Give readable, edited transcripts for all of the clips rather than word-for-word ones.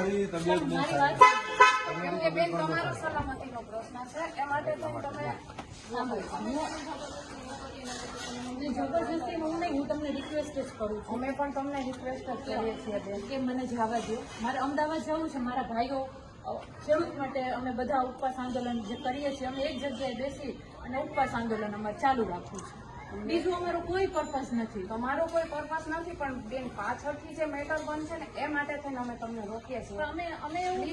તમારી તબિયત બહુ સારી કેમ કે બેન તમારો સલામતીનો પ્રશ્ન છે એ માટે તમે જબરજસ્તી હું નહીં, હું તમને રિક્વેસ્ટ જ કરું છું. અમે પણ તમને રિક્વેસ્ટ જ કરીએ છીએ બેન કે મને જવા દો. મારે અમદાવાદ જવું છે. મારા ભાઈઓ ખેડૂત માટે અમે બધા ઉપવાસ આંદોલન જે કરીએ છીએ, અમે એક જગ્યાએ બેસી અને ઉપવાસ આંદોલન અમારે ચાલુ રાખવું છે. બીજું અમારો કોઈ પર્પઝ નથી. તમારો કોઈ પર્પઝ નથી, પણ બેન પાછળથી જે મેટર બનશે ને એ માટે થઈને અમે તમને રોકીએ છીએ. અમે એવું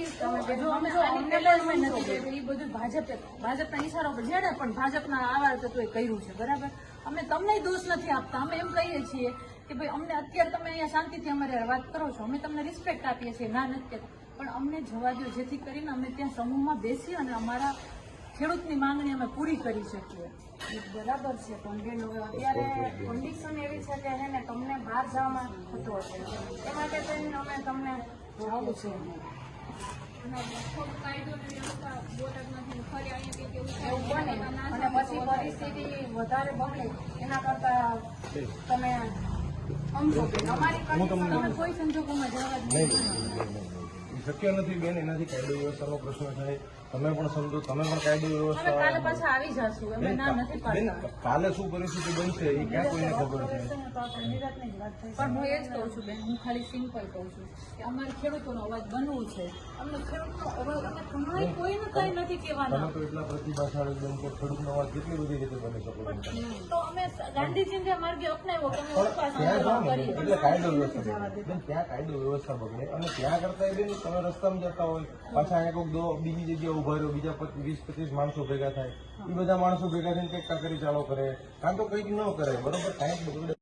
એ બધું ભાજપના ઈશારા પર જેડે પણ ભાજપના આવા તત્વોએ કર્યું છે, બરાબર. અમે તમને દોષ નથી આપતા. અમે એમ કહીએ છીએ કે ભાઈ અમને અત્યારે તમે અહીંયા શાંતિથી અમારે વાત કરો છો, અમે તમને રિસ્પેક્ટ આપીએ છીએ, ના નથી કહેતા, પણ અમને જવા દો, જેથી કરીને અમે ત્યાં સમૂહમાં બેસી અને અમારા ખેડૂતની માંગણી અમે પૂરી કરી શકીએ. બરાબર છે, પણ બેન હવે અત્યારે કન્ડિશન એવી છે કે હે ને તમને બહાર જવામાં થતું હશે, એ માટે થઈને અમે તમને જવું છે. એવું બને અને પછી પરિસ્થિતિ વધારે બગડે એના કરતા તમે સમજો કે અમારી કન્ડિશન કોઈ સંજોગોમાં જવા જ નહીં. શક્ય નથી બેન, એનાથી કાયદો વ્યવસ્થાનો પ્રશ્ન થાય. તમે પણ સમજો, તમે પણ કાયદો વ્યવસ્થા કાલે પાછા આવી જશું. અમે ના નથી પાડતા. કાલે શું પરિસ્થિતિ બનશે એ ક્યાં કોઈને ખબર છે. પણ હું એ જ કહું છું બેન, હું ખાલી સિમ્પલ કહું છું કે અમારે ખેડૂતોનો અવાજ બનવું છે. અમને ખેડૂતનો અવાજ, અમે તમારી કોઈને કઈ નથી કહેવાના. તમે તો એટલા પ્રતિભાશાળી બેન કે ખેડૂતનો અવાજ કેટલી બધી રીતે બની શકો છો. તો અમે ગાંધીજીને માર્ગે અપનાવ્યો કે અમે ઉપવાસ ત્યાં જાઓ ને કરીએ. એટલે કાયદો વ્યવસ્થા બગડે બેન, ત્યાં કાયદો વ્યવસ્થા બગડે. અને ત્યાં કરતા બેન તમે રસ્તામાં જતા હોય, પાછા અહીંયા કોઈક બીજી જગ્યાએ ઉભા રહ્યો, બીજા 20-25 માણસો ભેગા થાય, એ બધા માણસો ભેગા થઈને કંઈક કાકરી ચાલો કરે, કાં તો કંઈક ન કરે, બરોબર, કાંઈક બગડે.